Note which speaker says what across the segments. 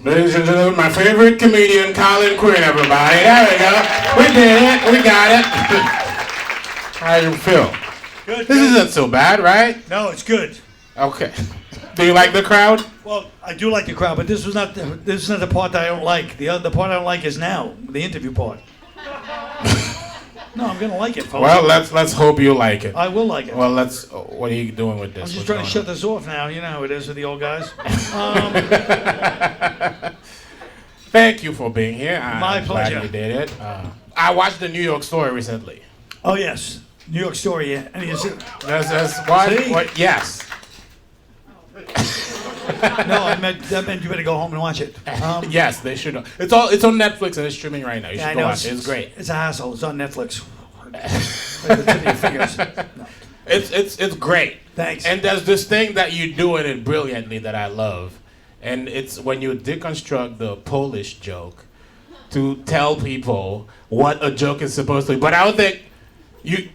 Speaker 1: Ladies and gentlemen, my favorite comedian, Colin Quinn, everybody. There we go. We did it. We got it. How do you feel?
Speaker 2: Good.
Speaker 1: This isn't so bad, right?
Speaker 2: No, it's good.
Speaker 1: Okay. Do you like the crowd?
Speaker 2: Well, I do like the crowd, but this is not the part that I don't like. The part I don't like is now, the interview part. No, I'm gonna like it, folks.
Speaker 1: Well, let's hope you like it.
Speaker 2: I will like it.
Speaker 1: Well, what are you doing with this?
Speaker 2: I'm just trying to shut this off now. You know how it is with the old guys.
Speaker 1: Thank you for being here.
Speaker 2: My
Speaker 1: I'm
Speaker 2: pleasure.
Speaker 1: glad you did it. I watched the New York Story recently.
Speaker 2: Oh yes, New York Story. Yeah. And
Speaker 1: That's what?
Speaker 2: See?
Speaker 1: What? Yes.
Speaker 2: No, that meant you better go home and watch it.
Speaker 1: Yes, they should. It's on Netflix and it's streaming right now. You should go watch it. It's great.
Speaker 2: It's a hassle. It's on Netflix. Right at the tip of your fingers. No.
Speaker 1: It's great.
Speaker 2: Thanks.
Speaker 1: And there's this thing that you do in it brilliantly that I love, and it's when you deconstruct the Polish joke to tell people what a joke is supposed to be. But I don't think you.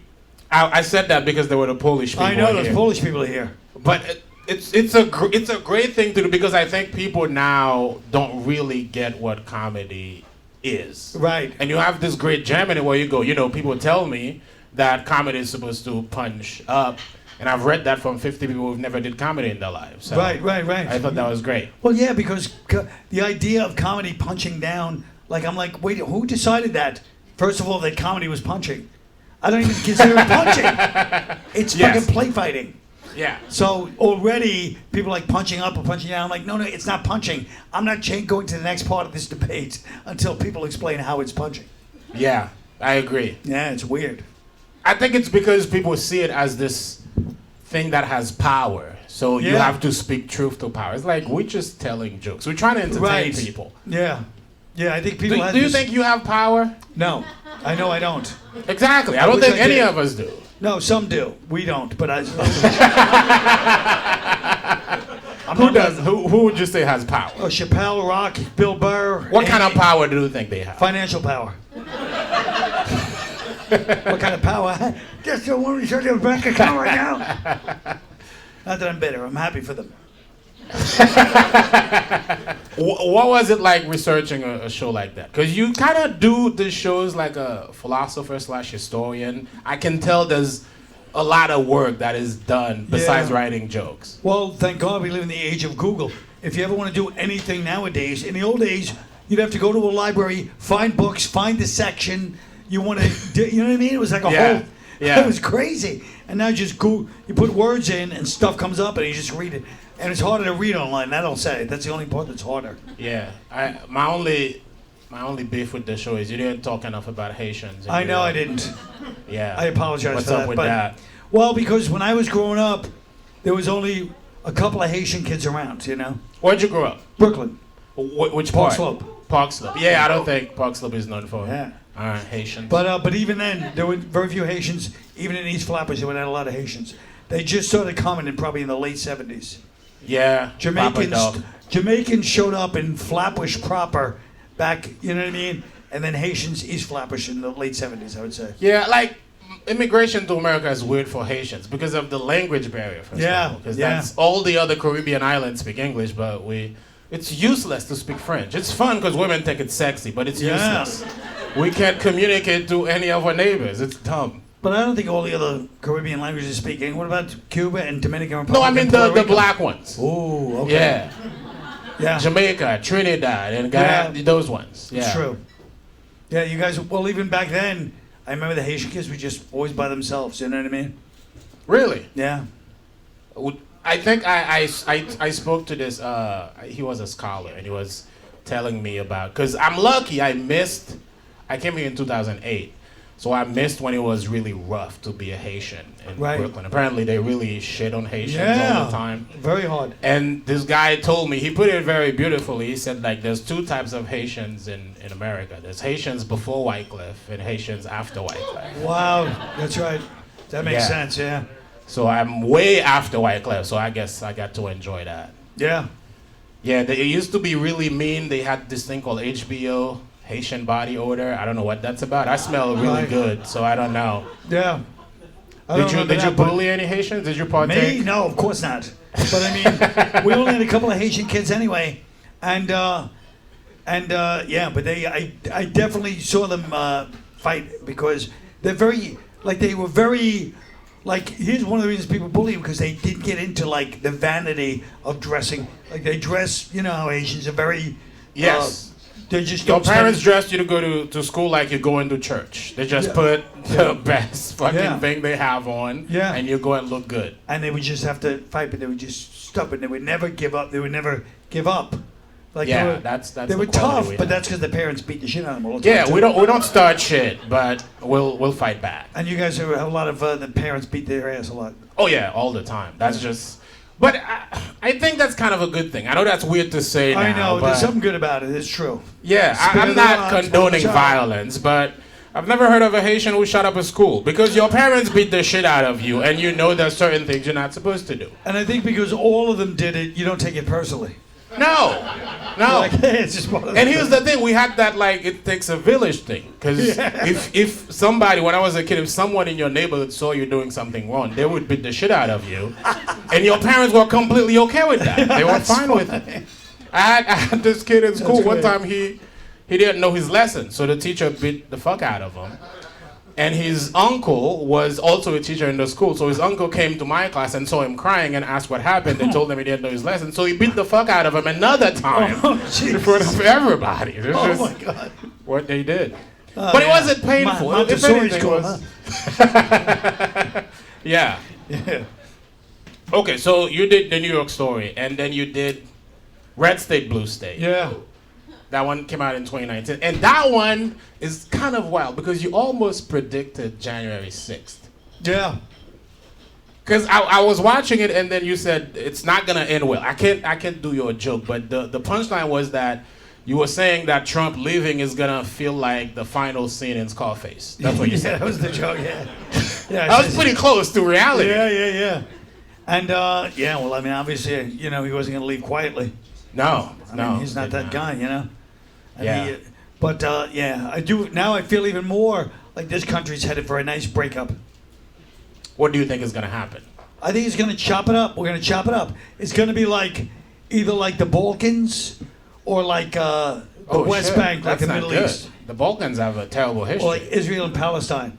Speaker 1: I said that because there were the Polish people.
Speaker 2: I know
Speaker 1: here.
Speaker 2: those Polish people are here.
Speaker 1: But it's a great thing to do because I think people now don't really get what comedy is.
Speaker 2: Right.
Speaker 1: And you have this great Germany where you go, people tell me that comedy is supposed to punch up, and I've read that from 50 people who've never did comedy in their lives. So
Speaker 2: Right.
Speaker 1: I thought that was great.
Speaker 2: Well, yeah, because the idea of comedy punching down, I'm like, wait, who decided that? First of all, that comedy was punching. I don't even consider it punching. It's fucking play fighting.
Speaker 1: Yeah.
Speaker 2: So already people like punching up or punching down. I'm like, no, it's not punching. I'm not going to the next part of this debate until people explain how it's punching.
Speaker 1: Yeah, I agree.
Speaker 2: Yeah, it's weird.
Speaker 1: I think it's because people see it as this thing that has power. So you have to speak truth to power. It's like we're just telling jokes. We're trying to entertain people.
Speaker 2: Yeah. Yeah, I think people
Speaker 1: Do you think you have power?
Speaker 2: No. I know I don't.
Speaker 1: Exactly. I don't think any of us do.
Speaker 2: No, some do. We don't, but
Speaker 1: Who does? Who would you say has power?
Speaker 2: Oh, Chappelle, Rock, Bill Burr.
Speaker 1: What kind of power do you think they have?
Speaker 2: Financial power. What kind of power? Just don't want to shut your bank account right now. Not that I'm bitter. I'm happy for them.
Speaker 1: What was it like researching a show like that? Because you kind of do the shows like a philosopher/historian. I can tell there's a lot of work that is done besides writing jokes.
Speaker 2: Well, thank God we live in the age of Google. If you ever want to do anything nowadays, in the old days, you'd have to go to a library, find books, find the section you want to. You know what I mean? It was like a whole.
Speaker 1: Yeah.
Speaker 2: It was crazy. And now just go. You put words in, and stuff comes up, and you just read it. And it's harder to read online. That'll say that's the only part that's harder.
Speaker 1: Yeah, my only beef with the show is you didn't talk enough about Haitians.
Speaker 2: I know I didn't.
Speaker 1: Yeah.
Speaker 2: I apologize
Speaker 1: What's
Speaker 2: for
Speaker 1: up
Speaker 2: that.
Speaker 1: with that?
Speaker 2: Well, because when I was growing up, there was only a couple of Haitian kids around.
Speaker 1: Where'd you grow up?
Speaker 2: Brooklyn.
Speaker 1: Which
Speaker 2: Park
Speaker 1: part?
Speaker 2: Slope.
Speaker 1: Park Slope. Yeah, I don't think Park Slope is known for Haitians.
Speaker 2: But even then, there were very few Haitians. Even in East Flatbush, there were not a lot of Haitians. They just started coming in probably in the late 70s.
Speaker 1: Yeah,
Speaker 2: Jamaicans showed up in Flatbush proper back, you know what I mean? And then Haitians, East Flatbush in the late 70s, I would say.
Speaker 1: Yeah, like immigration to America is weird for Haitians because of the language barrier. Because that's all the other Caribbean islands speak English, but it's useless to speak French. It's fun because women think it's sexy, but it's useless. We can't communicate to any of our neighbors. It's dumb.
Speaker 2: But I don't think all the other Caribbean languages speak English. What about Cuba and Dominican Republic?
Speaker 1: No, I mean the black ones.
Speaker 2: Oh, okay. Yeah.
Speaker 1: Jamaica, Trinidad, and Guyana, those ones. Yeah.
Speaker 2: It's true. Yeah, you guys, well, even back then, I remember the Haitian kids were just always by themselves, you know what I mean?
Speaker 1: Really?
Speaker 2: Yeah.
Speaker 1: I think I spoke to this, he was a scholar, and he was telling me about, because I'm lucky, I came here in 2008. So I missed when it was really rough to be a Haitian in Brooklyn. Apparently they really shit on Haitians all the time.
Speaker 2: Very hard.
Speaker 1: And this guy told me, he put it very beautifully. He said there's two types of Haitians in America. There's Haitians before Wycliffe and Haitians after Wycliffe.
Speaker 2: Wow, that's right. That makes sense, yeah.
Speaker 1: So I'm way after Wycliffe, so I guess I got to enjoy that.
Speaker 2: Yeah.
Speaker 1: Yeah, it used to be really mean. They had this thing called HBO. Haitian body odor. I don't know what that's about. I smell really good, so I don't know.
Speaker 2: Yeah.
Speaker 1: Did you bully any Haitians? Did you partake?
Speaker 2: Me? No, of course not. But I mean, we only had a couple of Haitian kids anyway, Yeah, but I definitely saw them fight because they were very. Like, here's one of the reasons people bully them, because they didn't get into, like, the vanity of dressing. Like, they dress, you know how Asians are very...
Speaker 1: Yes.
Speaker 2: They just
Speaker 1: Your
Speaker 2: don't
Speaker 1: parents dressed you to go to school like you're going to church. They just put the best fucking thing they have on, and you go and look good.
Speaker 2: And they would just have to fight, but they would just stop it. They would never give up. They would never give up. Like
Speaker 1: that's
Speaker 2: they were tough, but that's because the parents beat the shit out of them all the time.
Speaker 1: Yeah, we don't start shit, but we'll fight back.
Speaker 2: And you guys have a lot of the parents beat their ass a lot.
Speaker 1: Oh yeah, all the time. That's just. But I think that's kind of a good thing. I know that's weird to say now.
Speaker 2: I know,
Speaker 1: but
Speaker 2: there's something good about it. It's true.
Speaker 1: Yeah, I'm not condoning violence, but I've never heard of a Haitian who shot up a school because your parents beat the shit out of you, and you know there's certain things you're not supposed to do.
Speaker 2: And I think because all of them did it, you don't take it personally.
Speaker 1: No.
Speaker 2: Like, hey, it's just one of
Speaker 1: and here's the thing, we had that, like, it takes a village thing. Because if somebody, when I was a kid, if someone in your neighborhood saw you doing something wrong, they would beat the shit out of you. And your parents were completely okay with that. They were fine with it. I had this kid in school. One time he didn't know his lesson, so the teacher beat the fuck out of him. And his uncle was also a teacher in the school, so his uncle came to my class and saw him crying and asked what happened. They told him he didn't know his lesson, so he beat the fuck out of him another time in front of everybody. It's just
Speaker 2: my God.
Speaker 1: What they did. But it wasn't painful. If anything, it was... Yeah. Okay, so you did the New York Story, and then you did Red State, Blue State.
Speaker 2: Yeah.
Speaker 1: That one came out in 2019. And that one is kind of wild because you almost predicted January 6th.
Speaker 2: Yeah.
Speaker 1: Because I was watching it and then you said it's not going to end well. I can't do your joke, but the punchline was that you were saying that Trump leaving is going to feel like the final scene in Scarface. That's what you said.
Speaker 2: That was the joke, yeah.
Speaker 1: That was pretty close to reality.
Speaker 2: Yeah. And, well, I mean, obviously, you know, he wasn't going to leave quietly.
Speaker 1: No.
Speaker 2: I mean, he's not that guy, you know?
Speaker 1: Yeah.
Speaker 2: I do. Now I feel even more like this country's headed for a nice breakup.
Speaker 1: What do you think is going to happen?
Speaker 2: I think he's going to chop it up. We're going to chop it up. It's going to be like either like the Balkans or like the West Bank, like the Middle East.
Speaker 1: The Balkans have a terrible history.
Speaker 2: Or like Israel and Palestine.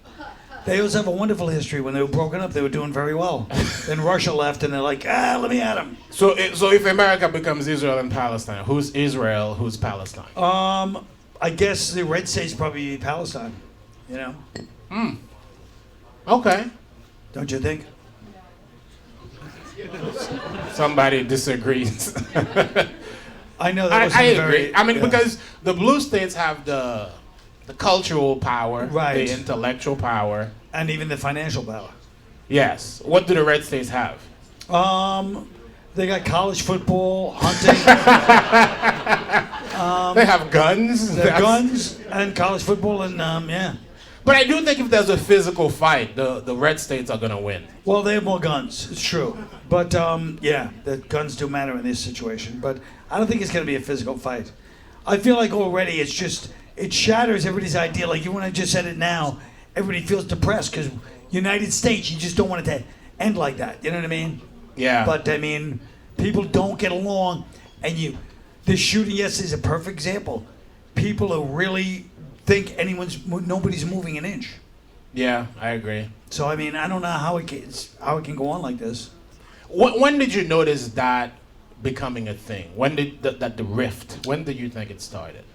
Speaker 2: They also have a wonderful history. When they were broken up, they were doing very well. Then Russia left, and they're like, let me at them.
Speaker 1: So if America becomes Israel and Palestine, who's Israel, who's Palestine?
Speaker 2: I guess the Red State's probably Palestine, you know?
Speaker 1: Okay.
Speaker 2: Don't you think?
Speaker 1: Somebody disagrees.
Speaker 2: I know that wasn't
Speaker 1: I agree.
Speaker 2: very...
Speaker 1: I mean, because the blue states have the cultural power,
Speaker 2: right,
Speaker 1: the intellectual power,
Speaker 2: and even the financial power.
Speaker 1: Yes. What do the red states have?
Speaker 2: They got college football, hunting.
Speaker 1: They have guns.
Speaker 2: They have guns and college football, and yeah.
Speaker 1: But I do think if there's a physical fight, the red states are gonna win.
Speaker 2: Well, they have more guns. It's true. But yeah, the guns do matter in this situation. But I don't think it's gonna be a physical fight. I feel like already it shatters everybody's idea. Like you when I just said it now, everybody feels depressed because United States, you just don't want it to end like that. You know what I mean?
Speaker 1: Yeah.
Speaker 2: But I mean, people don't get along, and this shooting yesterday is a perfect example. People who really think nobody's moving an inch.
Speaker 1: Yeah, I agree.
Speaker 2: So I mean, I don't know how it can go on like this.
Speaker 1: When did you notice that becoming a thing? When did the rift? When did you think it started?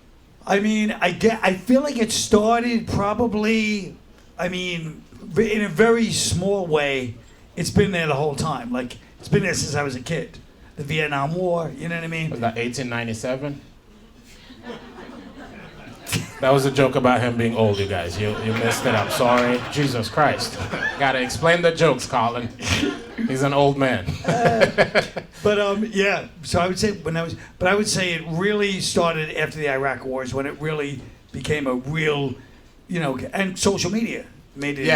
Speaker 2: I mean, I feel like it started probably. I mean, in a very small way, it's been there the whole time. Like it's been there since I was a kid. The Vietnam War, you know what I mean?
Speaker 1: Was that 1897? That was a joke about him being old, you guys. You messed it up. Sorry. Jesus Christ. Gotta explain the jokes, Colin. He's an old man.
Speaker 2: Yeah. So I would say I would say it really started after the Iraq Wars when it really became a real, and social media made it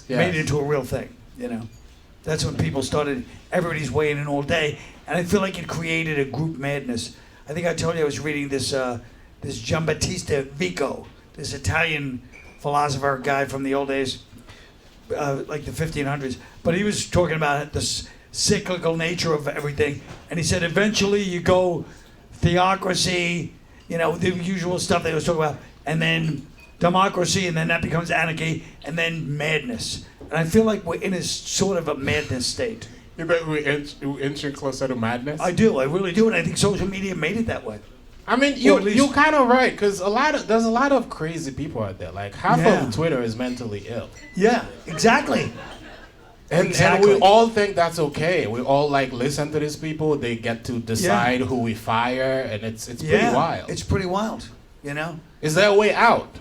Speaker 2: into a real thing. That's when people started. Everybody's weighing in all day, and I feel like it created a group madness. I think I told you I was reading this Giambattista Vico, this Italian philosopher guy from the old days, like the 1500s. But he was talking about the cyclical nature of everything, and he said eventually you go theocracy, the usual stuff they always talk about, and then democracy, and then that becomes anarchy, and then madness. And I feel like we're in a sort of a madness state.
Speaker 1: You think we're inching closer to madness?
Speaker 2: I do, I really do, and I think social media made it that way.
Speaker 1: I mean, you're kind of right, because there's a lot of crazy people out there. Like half of Twitter is mentally ill.
Speaker 2: Yeah, exactly.
Speaker 1: And we all think that's okay. We all listen to these people. They get to decide who we fire, and it's pretty wild.
Speaker 2: It's pretty wild,
Speaker 1: Is there a way out?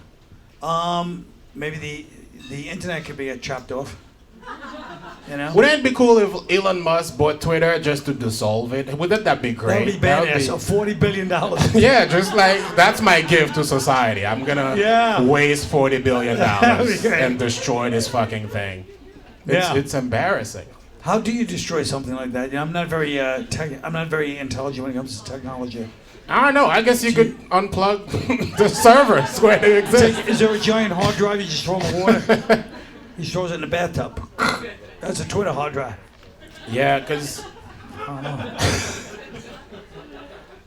Speaker 2: Maybe the internet could be chopped off.
Speaker 1: Wouldn't it be cool if Elon Musk bought Twitter just to dissolve it? Wouldn't that be great?
Speaker 2: That would be badass. So $40 billion.
Speaker 1: Yeah, just that's my gift to society. I'm gonna waste $40 billion and destroy this fucking thing. It's embarrassing.
Speaker 2: How do you destroy something like that? I'm not very I'm not very intelligent when it comes to technology.
Speaker 1: I don't know. I guess you could unplug the servers where they exist.
Speaker 2: Is there a giant hard drive you just throw in the water? He throws it in the bathtub. That's a Twitter hard drive.
Speaker 1: Yeah, because...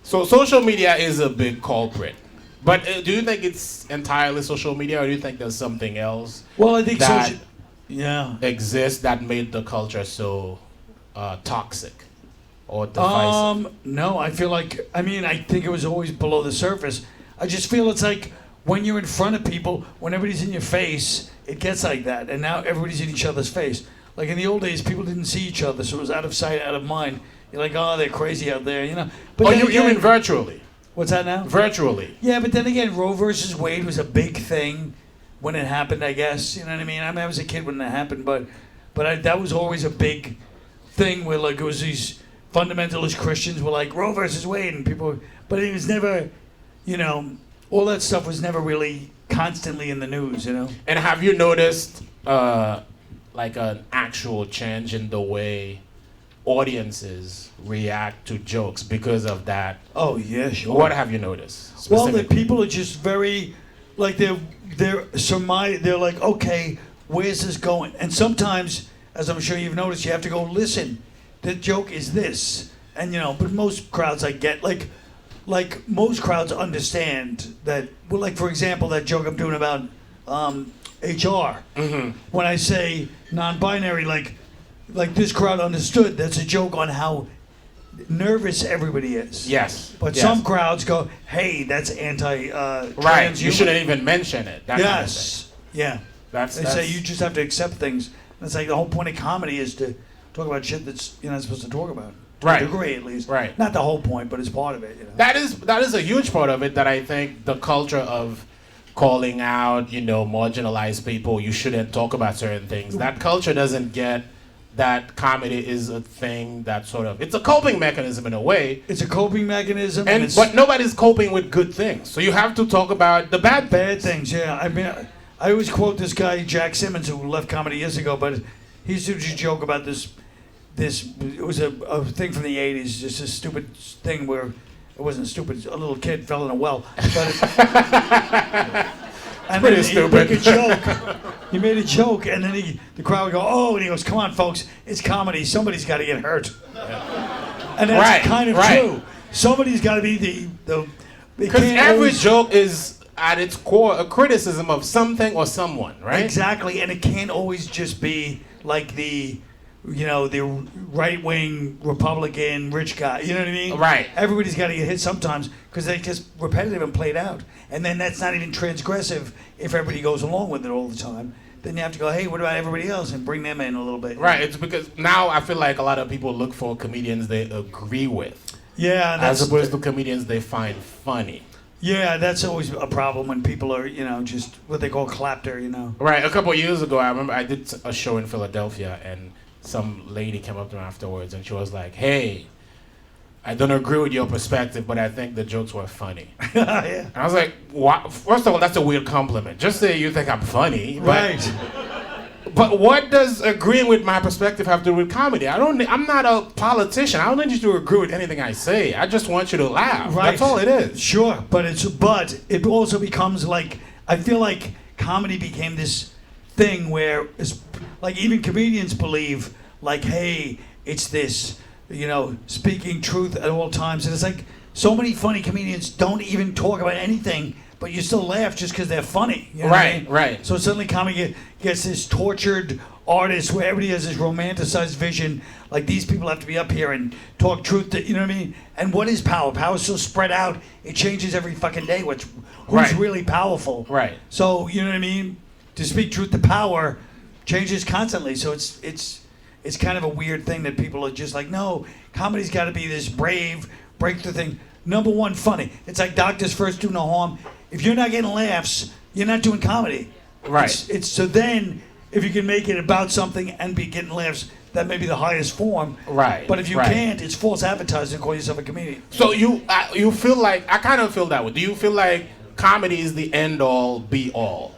Speaker 1: So social media is a big culprit. But do you think it's entirely social media, or do you think there's something else
Speaker 2: I think
Speaker 1: that exists that made the culture so toxic or divisive?
Speaker 2: No, I feel like... I think it was always below the surface. I just feel it's like when you're in front of people, when everybody's in your face, it gets like that. And now everybody's in each other's face. Like in the old days, people didn't see each other, so it was out of sight, out of mind. You're like, oh, they're crazy out there, But
Speaker 1: you mean virtually?
Speaker 2: What's that now?
Speaker 1: Virtually.
Speaker 2: Yeah, but then again, Roe versus Wade was a big thing when it happened, I guess. You know what I mean? I was a kid when that happened, but that was always a big thing where it was these fundamentalist Christians were like, Roe versus Wade, and people... But it was never, all that stuff was never really constantly in the news, And
Speaker 1: have you noticed... an actual change in the way audiences react to jokes because of that?
Speaker 2: Oh yeah, sure.
Speaker 1: What have you noticed?
Speaker 2: Well, the people are just very, they're like, okay, where's this going? And sometimes, as I'm sure you've noticed, you have to go listen. The joke is this, and but most crowds I get like most crowds understand that. Well, for example, that joke I'm doing about. HR. Mm-hmm. When I say non-binary, like this crowd understood. That's a joke on how nervous everybody is.
Speaker 1: Yes.
Speaker 2: But some crowds go, "Hey, that's anti."
Speaker 1: Right. You shouldn't even mention it. That
Speaker 2: yes.
Speaker 1: Kind of thing.
Speaker 2: Yeah. They say you just have to accept things. And it's like the whole point of comedy is to talk about shit that's you're not supposed to talk about. To a degree, at least.
Speaker 1: Right.
Speaker 2: Not the whole point, but it's part of it.
Speaker 1: That is a huge part of it. That I think the culture of calling out, marginalized people, you shouldn't talk about certain things. That culture doesn't get that comedy is a thing that it's a coping mechanism in a way.
Speaker 2: It's a coping mechanism.
Speaker 1: But nobody's coping with good things. So you have to talk about the bad
Speaker 2: things. Yeah. I always quote this guy, Jack Simmons, who left comedy years ago, but he used to just joke about this, it was a thing from the 80s, just a stupid thing where it wasn't stupid. A little kid fell in a well. And
Speaker 1: pretty stupid.
Speaker 2: He made a joke, and then the crowd would go, "Oh!" And he goes, "Come on, folks, it's comedy. Somebody's got to get hurt." And that's kind of true. Somebody's got to be the.
Speaker 1: Because every joke is at its core a criticism of something or someone, right?
Speaker 2: Exactly, and it can't always just be like the right-wing Republican rich guy. You know what I mean?
Speaker 1: Right.
Speaker 2: Everybody's got to get hit sometimes because they're just repetitive and played out. And then that's not even transgressive if everybody goes along with it all the time. Then you have to go, hey, what about everybody else? And bring them in a little bit.
Speaker 1: Right. It's because now I feel like a lot of people look for comedians they agree with.
Speaker 2: Yeah.
Speaker 1: As opposed to comedians they find funny.
Speaker 2: Yeah, that's always a problem when people are, just what they call clapter,
Speaker 1: Right. A couple of years ago, I remember I did a show in Philadelphia, and some lady came up to me afterwards, and she was like, "Hey, I don't agree with your perspective, but I think the jokes were funny."
Speaker 2: Yeah.
Speaker 1: And I was like, "What? First of all, that's a weird compliment. Just say you think I'm funny."
Speaker 2: Right.
Speaker 1: But what does agreeing with my perspective have to do with comedy? I'm not a politician. I don't need you to agree with anything I say. I just want you to laugh. Right. That's all it is.
Speaker 2: Sure, but it also becomes like, I feel like comedy became this thing where it's like even comedians believe like, hey, it's this, speaking truth at all times, and it's like so many funny comedians don't even talk about anything, but you still laugh just because they're funny. You know what I mean?
Speaker 1: Right.
Speaker 2: So suddenly comedy gets this tortured artist where everybody has this romanticized vision, like these people have to be up here and talk truth to, you know what I mean? And what is power? Power's so spread out, it changes every fucking day. Who's really powerful?
Speaker 1: Right.
Speaker 2: So, you know what I mean? To speak truth to power changes constantly. So it's kind of a weird thing that people are just like, no, comedy's got to be this brave breakthrough thing. Number one, funny. It's like doctors first do no harm. If you're not getting laughs, you're not doing comedy.
Speaker 1: Right.
Speaker 2: It's so then if you can make it about something and be getting laughs, that may be the highest form.
Speaker 1: Right.
Speaker 2: But if you can't, it's false advertising to call yourself a comedian.
Speaker 1: So you feel like, I kind of feel that way. Do you feel like comedy is the end all be all?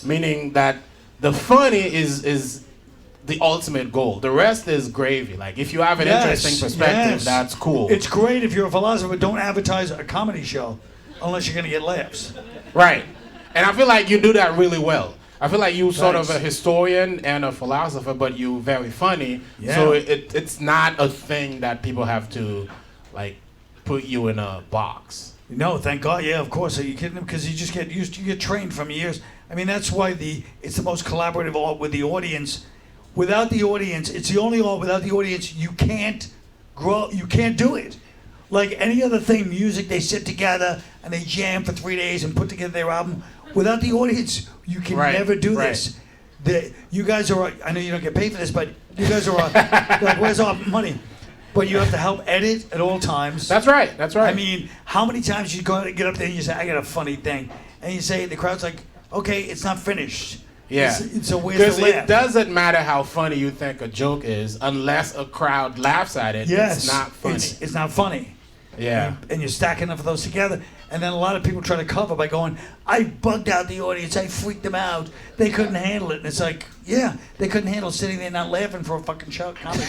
Speaker 1: Meaning that the funny is the ultimate goal. The rest is gravy. Like if you have an interesting perspective, that's cool.
Speaker 2: It's great if you're a philosopher. Don't advertise a comedy show unless you're going to get laughs.
Speaker 1: Right. And I feel like you do that really well. I feel like you sort of a historian and a philosopher, but you very funny. Yeah. So it's not a thing that people have to like put you in a box.
Speaker 2: No, thank God. Yeah, of course. Are you kidding? Because you just get used to, you get trained from years. I mean, that's why it's the most collaborative art with the audience. Without the audience, it's the only art. Without the audience, you can't grow. You can't do it. Like any other thing, music, they sit together and they jam for 3 days and put together their album. Without the audience, you can never do this. You guys are, I know you don't get paid for this, but you guys are like, where's our money? But you have to help edit at all times.
Speaker 1: That's right.
Speaker 2: I mean, how many times you go get up there and you say, I got a funny thing. And you say, the crowd's like, okay, it's not finished.
Speaker 1: Yeah.
Speaker 2: So where's the laugh?
Speaker 1: It doesn't matter how funny you think a joke is, unless a crowd laughs at it, it's not funny.
Speaker 2: It's not funny.
Speaker 1: Yeah.
Speaker 2: And you're stacking enough of those together. And then a lot of people try to cover by going, I bugged out the audience. I freaked them out. They couldn't handle it. And it's like, yeah, they couldn't handle sitting there not laughing for a fucking show. Comedy.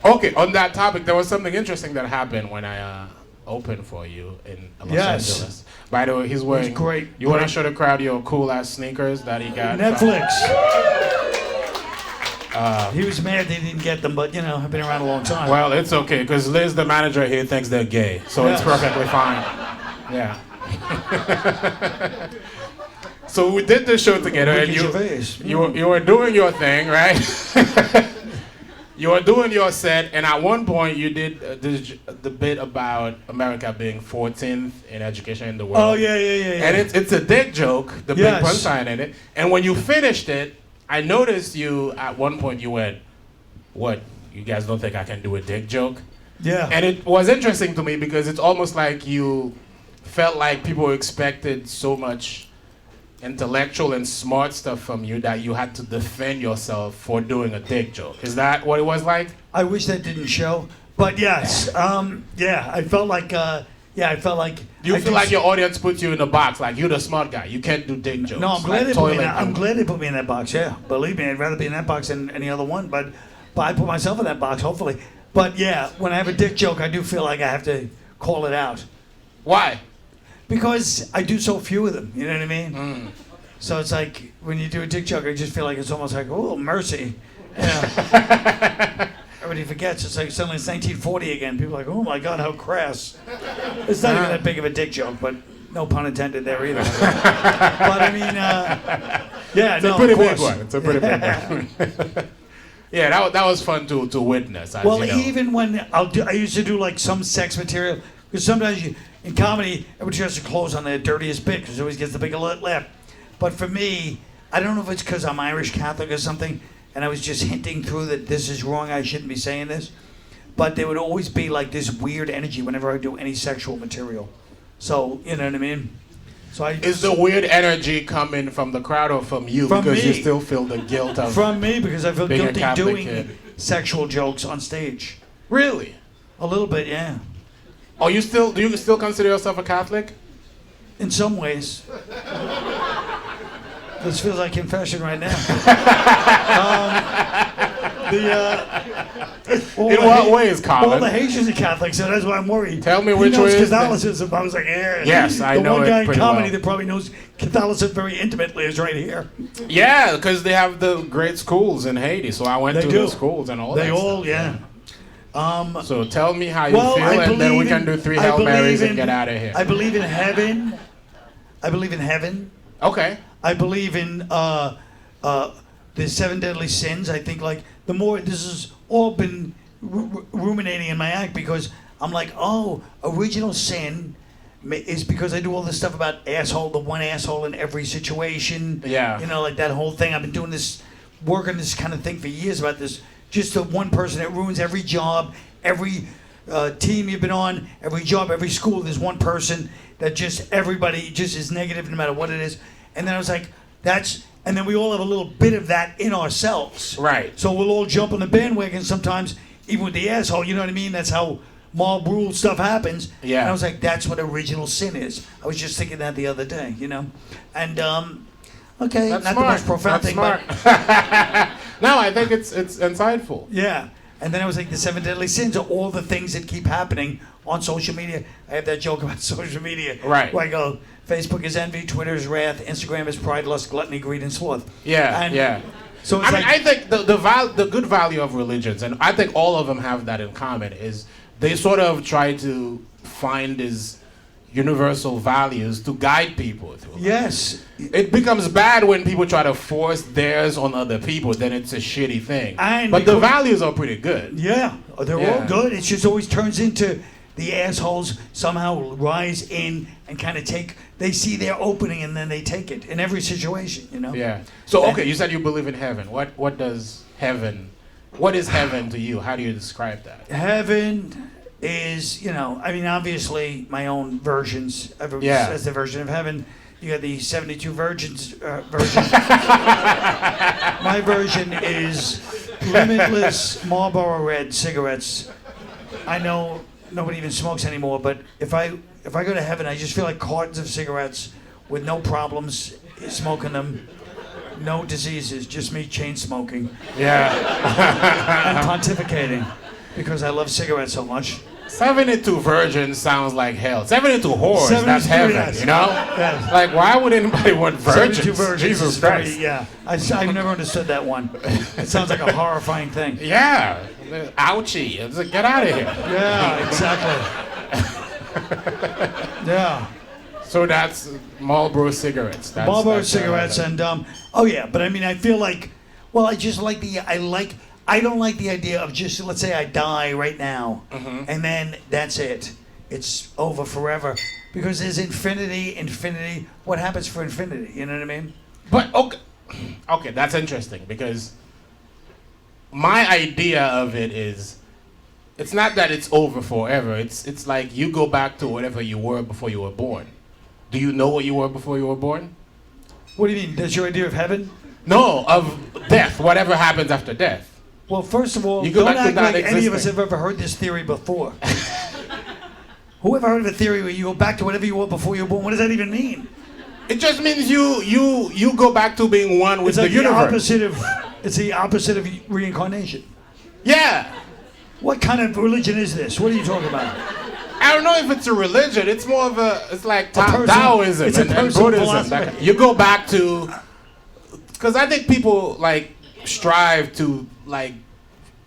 Speaker 1: Okay, on that topic, there was something interesting that happened when I opened for you in Los Angeles. By the way, he's wearing...
Speaker 2: great.
Speaker 1: You want to show the crowd your cool-ass sneakers that he got?
Speaker 2: Netflix. He was mad they didn't get them, but, you know, I've been around a long time.
Speaker 1: Well, it's okay, because Liz, the manager here, thinks they're gay. So it's perfectly fine. Yeah. So we did this show together, and you were doing your thing, right? You were doing your set, and at one point you did the bit about America being 14th in education in the world.
Speaker 2: Oh, yeah.
Speaker 1: And it's a dick joke, the big punchline in it. And when you finished it, I noticed you, at one point you went, what, you guys don't think I can do a dick joke?
Speaker 2: Yeah.
Speaker 1: And it was interesting to me because it's almost like you felt like people expected so much intellectual and smart stuff from you that you had to defend yourself for doing a dick joke. Is that what it was like?
Speaker 2: I wish that didn't show, but yes, I felt like, Do you feel like your audience puts you in a box, like you're the smart guy, you can't do dick jokes? No, I'm glad they put me I'm glad they put me in that box. Yeah, believe me, I'd rather be in that box than any other one. But I put myself in that box, hopefully. But yeah, when I have a dick joke, I do feel like I have to call it out.
Speaker 1: Why?
Speaker 2: Because I do so few of them, you know what I mean? So it's like, when you do a dick joke, I just feel like it's almost like, oh, mercy. Yeah. Everybody forgets, it's like suddenly it's 1940 again. People are like, oh my God, how crass. It's not even that big of a dick joke, but no pun intended there either. But I mean,
Speaker 1: it's a pretty big one. It's a pretty big one. Yeah, that was fun to witness. As
Speaker 2: well,
Speaker 1: you know.
Speaker 2: even when I used to do like some sex material, because sometimes in comedy, everybody tries to close on their dirtiest bit because it always gets the big laugh. But for me, I don't know if it's because I'm Irish Catholic or something, and I was just hinting through that this is wrong, I shouldn't be saying this, but there would always be like this weird energy whenever I do any sexual material. So, you know what I mean? So
Speaker 1: is the weird energy coming from the crowd or from you?
Speaker 2: From
Speaker 1: because
Speaker 2: me.
Speaker 1: You still feel the guilt of
Speaker 2: From me, because I feel guilty doing
Speaker 1: kid.
Speaker 2: Sexual jokes on stage.
Speaker 1: Really?
Speaker 2: A little bit, yeah.
Speaker 1: Oh, do you still consider yourself a Catholic?
Speaker 2: In some ways. This feels like confession right now.
Speaker 1: In what ways, Colin?
Speaker 2: All the Haitians are Catholics, so that's why I'm worried.
Speaker 1: Tell me which way is
Speaker 2: Catholicism. I was like, yeah.
Speaker 1: Yes, I know it
Speaker 2: The one guy in
Speaker 1: pretty
Speaker 2: comedy
Speaker 1: well.
Speaker 2: that probably knows Catholicism very intimately is right here.
Speaker 1: Yeah, because they have the great schools in Haiti, so I went to the schools and all that.
Speaker 2: They all, yeah.
Speaker 1: So tell me how you feel, and then we can do 3 Hail Marys and get out of here.
Speaker 2: I believe in heaven. I believe in heaven.
Speaker 1: Okay.
Speaker 2: I believe in the 7 deadly sins. I think like the more this has all been ruminating in my act because I'm like, oh, original sin is because I do all this stuff about asshole, the one asshole in every situation.
Speaker 1: Yeah.
Speaker 2: You know, like that whole thing. I've been doing this, working this kind of thing for years about this. Just the one person that ruins every job, every team you've been on, every job, every school. There's one person that just everybody just is negative no matter what it is. And then I was like, and then we all have a little bit of that in ourselves.
Speaker 1: Right.
Speaker 2: So we'll all jump on the bandwagon sometimes, even with the asshole, you know what I mean? That's how mob rule stuff happens.
Speaker 1: Yeah.
Speaker 2: And I was like, that's what original sin is. I was just thinking that the other day, you know? And, okay,
Speaker 1: That's
Speaker 2: not
Speaker 1: smart.
Speaker 2: the most profound
Speaker 1: That's
Speaker 2: thing,
Speaker 1: smart.
Speaker 2: but...
Speaker 1: No, I think it's insightful.
Speaker 2: Yeah. And then I was like, the 7 deadly sins are all the things that keep happening on social media. I have that joke about social media.
Speaker 1: Right.
Speaker 2: Where I go, Facebook is envy, Twitter is wrath, Instagram is pride, lust, gluttony, greed, and sloth.
Speaker 1: Yeah,
Speaker 2: And
Speaker 1: yeah.
Speaker 2: So it's
Speaker 1: I think the good value of religions, and I think all of them have that in common, is they sort of try to find these universal values to guide people through.
Speaker 2: Yes.
Speaker 1: It becomes bad when people try to force theirs on other people, then it's a shitty thing. But the values are pretty good.
Speaker 2: Yeah, they're all good. It just always turns into the assholes somehow rise in and kind of they see their opening and then they take it in every situation, you know?
Speaker 1: Yeah. So, okay, you said you believe in heaven. What is heaven to you? How do you describe that?
Speaker 2: Heaven is, you know, I mean, obviously my own versions. That's the version of heaven. You got the 72 Virgins version. My version is limitless Marlboro Red cigarettes. I know nobody even smokes anymore, but if I go to heaven, I just feel like cartons of cigarettes with no problems smoking them. No diseases, just me chain smoking.
Speaker 1: Yeah.
Speaker 2: And pontificating because I love cigarettes so much.
Speaker 1: 72 virgins sounds like hell. 72 whores, that's heaven,
Speaker 2: yes.
Speaker 1: you know?
Speaker 2: Yes.
Speaker 1: Like, why would anybody want virgins?
Speaker 2: 72 virgins.
Speaker 1: Jesus Christ.
Speaker 2: Yeah. I've never understood that one. It sounds like a horrifying thing.
Speaker 1: Yeah. Ouchie. It's like, get out of here.
Speaker 2: Yeah, exactly. Yeah.
Speaker 1: So that's Marlboro cigarettes.
Speaker 2: Marlboro cigarettes and, oh yeah, but I mean, I feel like, well, I just like I don't like the idea of just, let's say I die right now, and then that's it. It's over forever. Because there's infinity. What happens for infinity? You know what I mean?
Speaker 1: But, okay, that's interesting, because my idea of it is, it's not that it's over forever. It's like you go back to whatever you were before you were born. Do you know what you were before you were born?
Speaker 2: What do you mean? That's your idea of heaven?
Speaker 1: No, of death, whatever happens after death.
Speaker 2: Well, first of all,
Speaker 1: you go
Speaker 2: don't
Speaker 1: back
Speaker 2: act
Speaker 1: to
Speaker 2: like any of us have ever heard this theory before. Who ever heard of a theory where you go back to whatever you were before you were born? What does that even mean?
Speaker 1: It just means you go back to being one with the universe.
Speaker 2: It's the opposite of reincarnation.
Speaker 1: Yeah.
Speaker 2: What kind of religion is this? What are you talking about?
Speaker 1: I don't know if it's a religion. It's more of it's like Taoism and Buddhism. You go back to, because I think people like strive to like,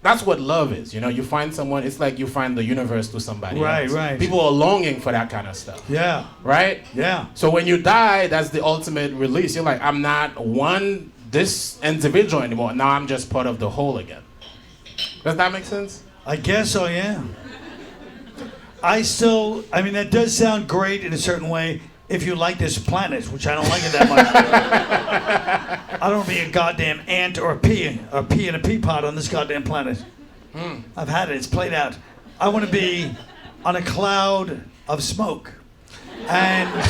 Speaker 1: that's what love is. You know, you find someone. It's like you find the universe to somebody else.
Speaker 2: Right.
Speaker 1: People are longing for that kind of stuff.
Speaker 2: Yeah.
Speaker 1: Right.
Speaker 2: Yeah.
Speaker 1: So when you die, that's the ultimate release. You're like, I'm not this individual anymore. Now I'm just part of the whole again. Does that make sense?
Speaker 2: I guess so, yeah. I mean, that does sound great in a certain way if you like this planet, which I don't like it that much. I don't want to be a goddamn ant or a pea in a pea pot on this goddamn planet. I've had it. It's played out. I want to be on a cloud of smoke. And...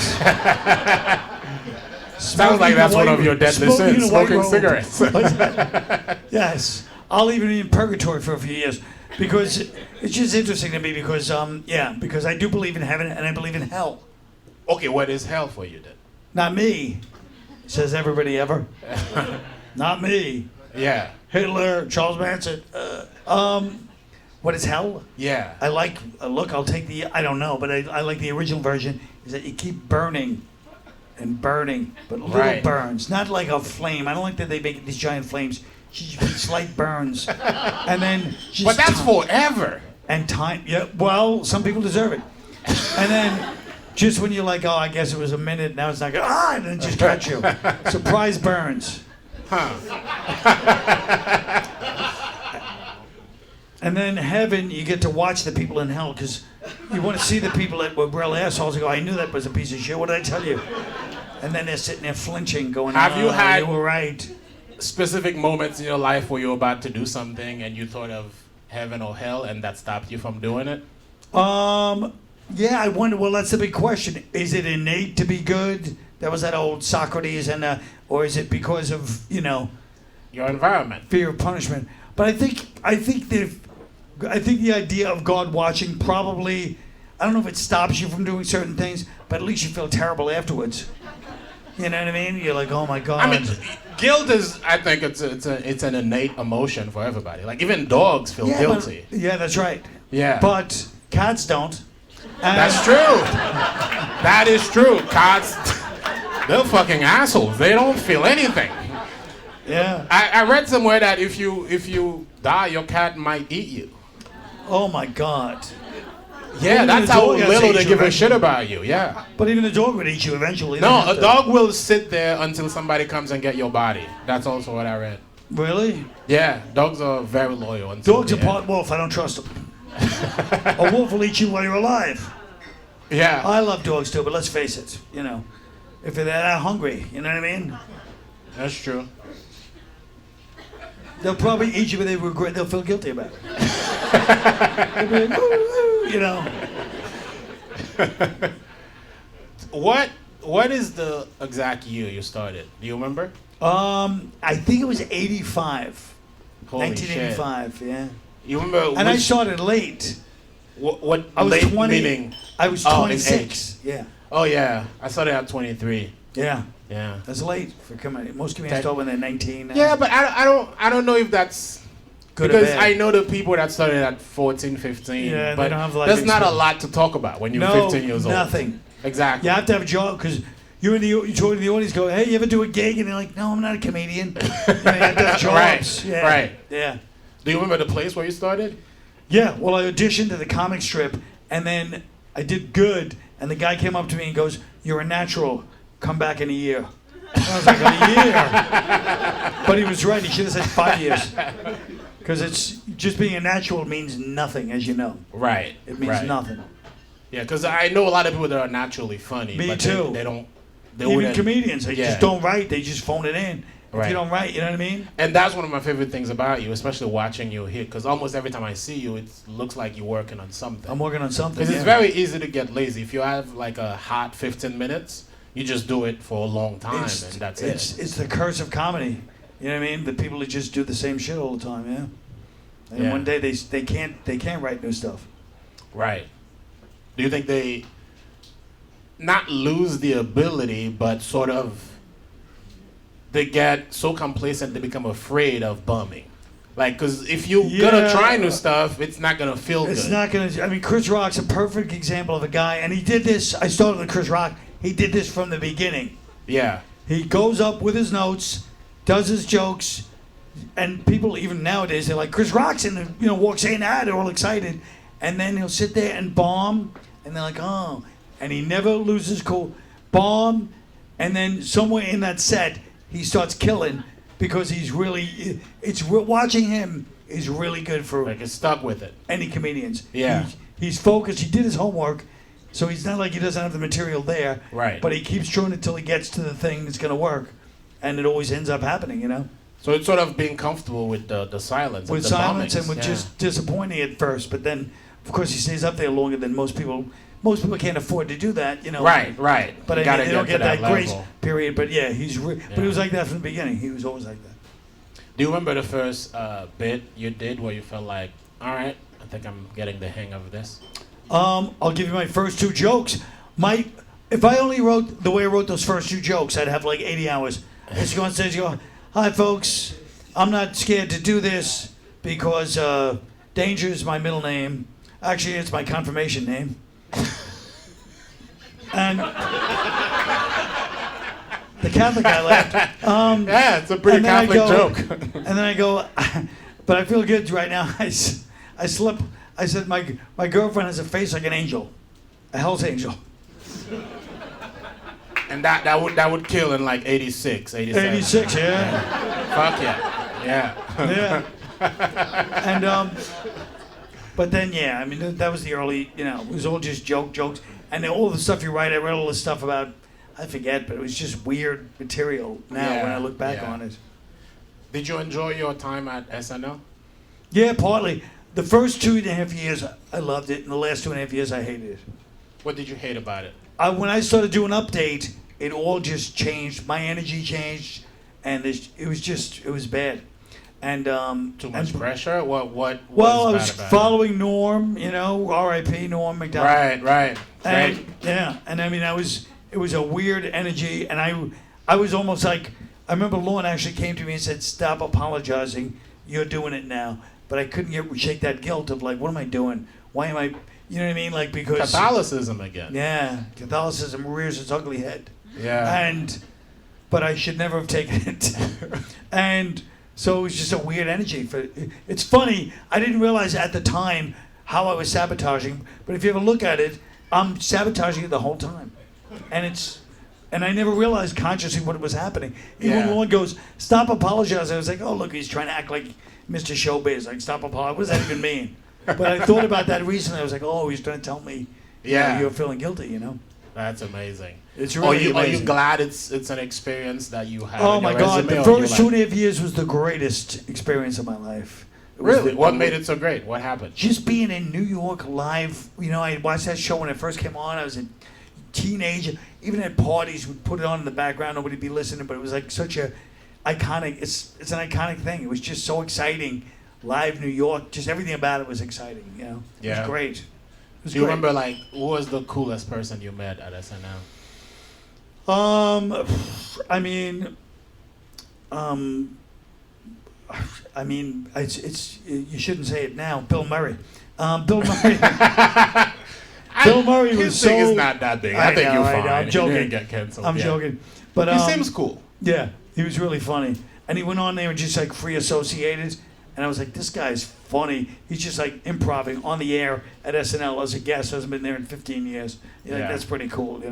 Speaker 1: Sounds like that's one of your deadly sins, smoking cigarettes.
Speaker 2: Yes. I'll even be in purgatory for a few years. Because it's just interesting to me because, because I do believe in heaven and I believe in hell.
Speaker 1: Okay, what is hell for you then?
Speaker 2: Not me, says everybody ever. Not me.
Speaker 1: Yeah.
Speaker 2: Hitler, Charles Manson. What is hell?
Speaker 1: Yeah.
Speaker 2: I like, I'll take I don't know, but I like the original version, is that you keep burning and burning, but little burns. Not like a flame. I don't like that they make these giant flames. slight burns, and then just
Speaker 1: But that's forever.
Speaker 2: and time. Yeah, well, some people deserve it, and then just when you're like, oh, I guess it was a minute, now it's like and then it just cut you. Surprise burns. And then heaven, you get to watch the people in hell because you want to see the people that were real assholes. You go, I knew that was a piece of shit. What did I tell you? And then they're sitting there flinching, going,
Speaker 1: Have you had
Speaker 2: you were right.
Speaker 1: specific moments in your life where you're about to do something and you thought of heaven or hell and that stopped you from doing it?
Speaker 2: Yeah, I wonder. Well, that's the big question. Is it innate to be good? That was that old Socrates, and or is it because of
Speaker 1: your environment,
Speaker 2: fear of punishment? But I think the idea of God watching probably, I don't know if it stops you from doing certain things, but at least you feel terrible afterwards. You know what I mean? You're like, oh my God.
Speaker 1: I mean, guilt is, I think it's an innate emotion for everybody. Like even dogs feel guilty.
Speaker 2: Yeah, that's right.
Speaker 1: Yeah.
Speaker 2: But cats don't.
Speaker 1: That's true. That is true. Cats, they're fucking assholes. They don't feel anything.
Speaker 2: Yeah.
Speaker 1: I read somewhere that if you die, your cat might eat you.
Speaker 2: Oh my God.
Speaker 1: Yeah,
Speaker 2: Even
Speaker 1: that's
Speaker 2: the
Speaker 1: how
Speaker 2: dog has
Speaker 1: little
Speaker 2: to
Speaker 1: they
Speaker 2: eat
Speaker 1: give
Speaker 2: you
Speaker 1: a shit about you. Yeah.
Speaker 2: But even the dog would eat you eventually. They
Speaker 1: No,
Speaker 2: have
Speaker 1: a
Speaker 2: to.
Speaker 1: dog will sit there until somebody comes and get your body. That's also what I read.
Speaker 2: Really?
Speaker 1: Yeah, dogs are very loyal. Until
Speaker 2: Dog's a
Speaker 1: the end.
Speaker 2: part wolf. I don't trust them. A wolf will eat you while you're alive.
Speaker 1: Yeah.
Speaker 2: I love dogs too, but let's face it, if they're that hungry, you know what I mean?
Speaker 1: That's true.
Speaker 2: They'll probably eat you, but they'll feel guilty about it. They'll be like, "Ooh,"
Speaker 1: What is the exact year you started? Do you remember?
Speaker 2: I think it was 85.
Speaker 1: Holy
Speaker 2: 1985, yeah.
Speaker 1: You remember?
Speaker 2: And I started late.
Speaker 1: What
Speaker 2: I was
Speaker 1: late
Speaker 2: 20.
Speaker 1: meaning?
Speaker 2: I was
Speaker 1: Oh, in
Speaker 2: 26. Yeah.
Speaker 1: Oh yeah, I started at 23.
Speaker 2: Yeah.
Speaker 1: Yeah.
Speaker 2: That's late for comedians. Most comedians start when they're 19.
Speaker 1: Yeah, but I don't know if that's
Speaker 2: Good or
Speaker 1: because
Speaker 2: bad.
Speaker 1: I know the people that started at 14, 15.
Speaker 2: Yeah, they
Speaker 1: but
Speaker 2: don't have life
Speaker 1: there's not a
Speaker 2: experience.
Speaker 1: lot to talk about when you're
Speaker 2: No,
Speaker 1: 15 years old.
Speaker 2: nothing.
Speaker 1: Exactly.
Speaker 2: You have to have a job because you told the audience, go, hey, you ever do a gig? And they're like, no, I'm not a comedian. You have to have jobs.
Speaker 1: Right,
Speaker 2: Yeah.
Speaker 1: right.
Speaker 2: Yeah.
Speaker 1: Do you remember the place where you started?
Speaker 2: Yeah. Well, I auditioned to the comic strip, and then I did good, and the guy came up to me and goes, you're a natural. Come back in a year. And I was like, a year? But he was right. He should have said 5 years. Because it's just being a natural means nothing, as you know.
Speaker 1: Right.
Speaker 2: It means
Speaker 1: right.
Speaker 2: nothing.
Speaker 1: Yeah, because I know a lot of people that are naturally funny.
Speaker 2: Me
Speaker 1: but
Speaker 2: too.
Speaker 1: They don't. They
Speaker 2: Even
Speaker 1: wouldn't-
Speaker 2: comedians, they
Speaker 1: yeah.
Speaker 2: just don't write. They just phone it in. If
Speaker 1: Right.
Speaker 2: you don't write, you know what I mean?
Speaker 1: And that's one of my favorite things about you, especially watching you here, because almost every time I see you, it looks like you're working on something.
Speaker 2: I'm working on something.
Speaker 1: Because it's very easy to get lazy. If you have like a hot 15 minutes, you just do it for a long time, and that's it.
Speaker 2: It's the curse of comedy. You know what I mean? The people that just do the same shit all the time, yeah. And
Speaker 1: Yeah.
Speaker 2: one day they can't write new stuff.
Speaker 1: Right. Do you think they not lose the ability, but sort of they get so complacent they become afraid of bumming? Like, because if you're gonna try new stuff, it's not gonna feel
Speaker 2: It's
Speaker 1: good.
Speaker 2: not gonna. I mean, Chris Rock's a perfect example of a guy, and he did this. I started with Chris Rock. He did this from the beginning.
Speaker 1: Yeah.
Speaker 2: He goes up with his notes, does his jokes, and people even nowadays they're like, Chris Rock's in the, walks in, they're all excited, and then he'll sit there and bomb, and they're like, oh, and he never loses cool, bomb, and then somewhere in that set he starts killing because he's really, watching him is really good for
Speaker 1: Like, it's stuck with it.
Speaker 2: any comedians.
Speaker 1: Yeah.
Speaker 2: He's focused. He did his homework. So he's not like he doesn't have the material there,
Speaker 1: Right.
Speaker 2: but he keeps doing it till he gets to the thing that's going to work, and it always ends up happening,
Speaker 1: So it's sort of being comfortable with the silence.
Speaker 2: With
Speaker 1: and the
Speaker 2: silence
Speaker 1: bombings.
Speaker 2: and with
Speaker 1: Yeah.
Speaker 2: just disappointing at first, but then, of course, he stays up there longer than most people. Most people can't afford to do that,
Speaker 1: Right, right.
Speaker 2: But
Speaker 1: You gotta
Speaker 2: they don't
Speaker 1: to
Speaker 2: get that grace
Speaker 1: level.
Speaker 2: period. But yeah, but he was
Speaker 1: Yeah.
Speaker 2: like that from the beginning. He was always like that.
Speaker 1: Do you remember the first bit you did where you felt like, all right, I think I'm getting the hang of this?
Speaker 2: I'll give you my first two jokes. If I only wrote the way I wrote those first two jokes, I'd have like 80 hours. I just go on stage and go, hi folks, I'm not scared to do this because Danger is my middle name. Actually, it's my confirmation name. And The Catholic guy laughed.
Speaker 1: Yeah, it's a pretty
Speaker 2: and then I
Speaker 1: Catholic
Speaker 2: go-
Speaker 1: joke.
Speaker 2: And then I go, but I feel good right now. I slept. I said my girlfriend has a face like an angel, a hell's angel.
Speaker 1: And that would kill in like 86, 87.
Speaker 2: 86, yeah.
Speaker 1: Fuck yeah.
Speaker 2: Yeah. And but then yeah, I mean that was the early, it was all just jokes, and then all the stuff you write. I read all the stuff about, I forget, but it was just weird material now when I look back on it.
Speaker 1: Did you enjoy your time at SNL?
Speaker 2: Yeah, partly. The first 2.5 years I loved it, and the last 2.5 years I hated it.
Speaker 1: What did you hate about it?
Speaker 2: When I started doing Update, it all just changed. My energy changed, and it was bad. And
Speaker 1: Too much pressure? What
Speaker 2: well,
Speaker 1: was
Speaker 2: I
Speaker 1: bad
Speaker 2: was
Speaker 1: about
Speaker 2: following Norm, R.I.P. Norm
Speaker 1: it?
Speaker 2: Macdonald.
Speaker 1: Right.
Speaker 2: And,
Speaker 1: Great.
Speaker 2: yeah, and I mean, it was a weird energy, and I was almost like, I remember Lorne actually came to me and said, "Stop apologizing. You're doing it now." But I couldn't shake that guilt of like, what am I doing? Why am I, you know what I mean? Like, because
Speaker 1: Catholicism again.
Speaker 2: yeah, Catholicism rears its ugly head.
Speaker 1: Yeah.
Speaker 2: But I should never have taken it. And so it was just a weird energy. It's funny, I didn't realize at the time how I was sabotaging, but if you ever look at it, I'm sabotaging it the whole time. And I never realized consciously what was happening. Even when Lorne goes, "Stop apologizing," I was like, oh, look, he's trying to act like Mr. Showbiz, like, stop apologizing. What does that even mean? But I thought about that recently. I was like, oh, he's trying to tell me you're feeling guilty,
Speaker 1: That's amazing.
Speaker 2: It's really amazing.
Speaker 1: Are you glad it's an experience that you have?
Speaker 2: Oh
Speaker 1: in
Speaker 2: my
Speaker 1: your
Speaker 2: God,
Speaker 1: resume,
Speaker 2: the first 2.5 years was the greatest experience of my life.
Speaker 1: Really? What made it so great? What happened?
Speaker 2: Just being in New York live. I watched that show when it first came on. I was a teenager. Even at parties, we'd put it on in the background. Nobody'd be listening, but it was like such a iconic. It's an iconic thing. It was just so exciting. Live New York, just everything about it was exciting. It was great.
Speaker 1: Do you remember who was the coolest person you met at SNL?
Speaker 2: It's you shouldn't say it now. Bill Murray. Bill Murray. Bill Murray was so.
Speaker 1: His thing is not that big. I think you're fine.
Speaker 2: I'm joking.
Speaker 1: You didn't get canceled.
Speaker 2: I'm joking. But
Speaker 1: he seems cool.
Speaker 2: Yeah, he was really funny, and he went on there and just like free associated. And I was like, this guy's funny. He's just like improvising on the air at SNL as a guest. Hasn't been there in 15 years. That's pretty cool,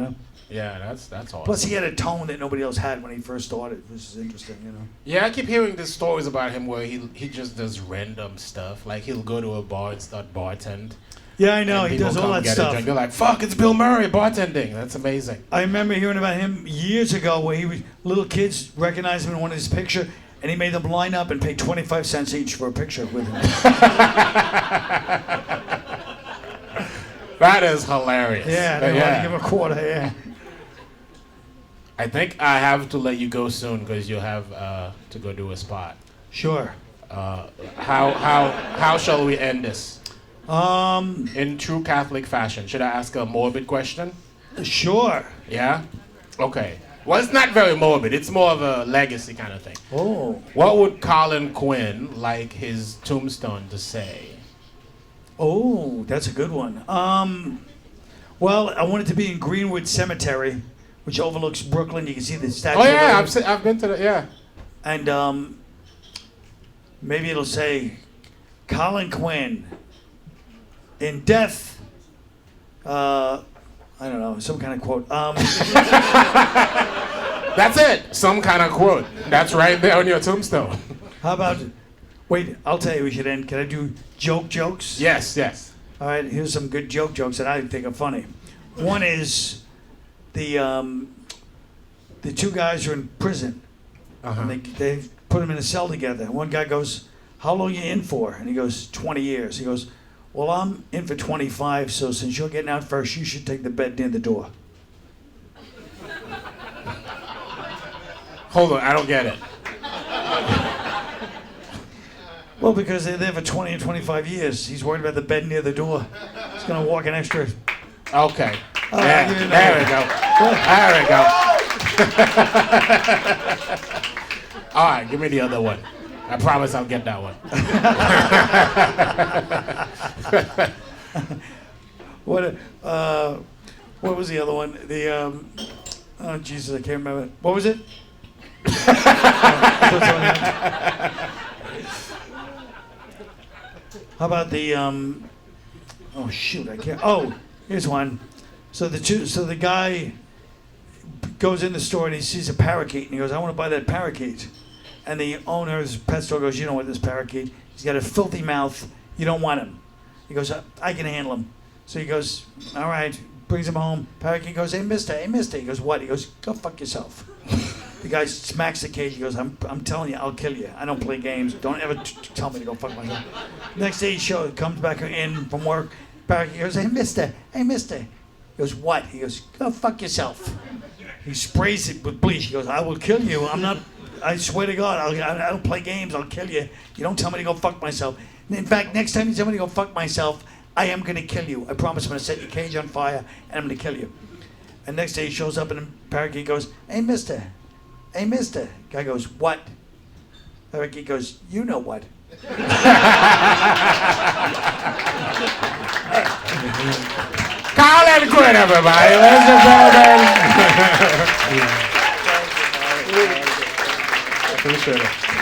Speaker 1: Yeah, that's awesome.
Speaker 2: Plus, he had a tone that nobody else had when he first started, which is interesting,
Speaker 1: Yeah, I keep hearing these stories about him where he just does random stuff. Like he'll go to a bar and start bartend.
Speaker 2: Yeah, I know. He does all that stuff.
Speaker 1: They're like, fuck, it's Bill Murray bartending. That's amazing.
Speaker 2: I remember hearing about him years ago where little kids recognized him in one of his pictures. And he made them line up and pay 25 cents each for a picture with him.
Speaker 1: That is hilarious.
Speaker 2: Yeah, they want to give him a quarter, yeah.
Speaker 1: I think I have to let you go soon because you have to go do a spot.
Speaker 2: Sure.
Speaker 1: How shall we end this? In true Catholic fashion. Should I ask a morbid question?
Speaker 2: Sure.
Speaker 1: Yeah? Okay. Well, it's not very morbid. It's more of a legacy kind of thing.
Speaker 2: Oh.
Speaker 1: What would Colin Quinn like his tombstone to say?
Speaker 2: Oh, that's a good one. Well, I want it to be in Greenwood Cemetery, which overlooks Brooklyn. You can see the statue.
Speaker 1: Oh yeah, I've been to the
Speaker 2: And maybe it'll say, Colin Quinn, in death. I don't know, some kind of quote.
Speaker 1: That's it. Some kind of quote. That's right there on your tombstone.
Speaker 2: How about? Wait, I'll tell you. We should end. Can I do jokes?
Speaker 1: Yes.
Speaker 2: All right. Here's some good jokes that I think are funny. One is the two guys are in prison. And they put them in a cell together. One guy goes, "How long are you in for?" And he goes, 20 years. He goes, "Well, I'm in for 25, so since you're getting out first, you should take the bed near the door."
Speaker 1: Hold on, I don't get it.
Speaker 2: Well, because they're there for 20 and 25 years. He's worried about the bed near the door. He's going to walk an extra...
Speaker 1: Okay.
Speaker 2: There
Speaker 1: we go. There we go. All right, give me the other one. I promise I'll get that one.
Speaker 2: What was the other one? Oh Jesus, I can't remember. What was it? How about the oh shoot, I can't. Oh, here's one. So the guy goes in the store and he sees a parakeet and he goes, I want to buy that parakeet. And the owner of the pet store goes, you don't want this parakeet. He's got a filthy mouth. You don't want him. He goes, I can handle him. So he goes, all right, brings him home. Parakeet goes, hey mister. He goes, what? He goes, go fuck yourself. The guy smacks the cage. He goes, I'm telling you, I'll kill you. I don't play games. Don't ever tell me to go fuck myself. Next day he comes back in from work. Parakeet goes, hey mister. He goes, what? He goes, go fuck yourself. He sprays it with bleach. He goes, I will kill you. I swear to God, I don't play games. I'll kill you. You don't tell me to go fuck myself. In fact, next time you tell me to go fuck myself, I am going to kill you. I promise I'm going to set your cage on fire and I'm going to kill you. And next day he shows up and the parakeet goes, hey mister. Guy goes, what? Parakeet goes, you know what?
Speaker 1: Colin Quinn, everybody. Ladies and gentlemen. Appreciate it.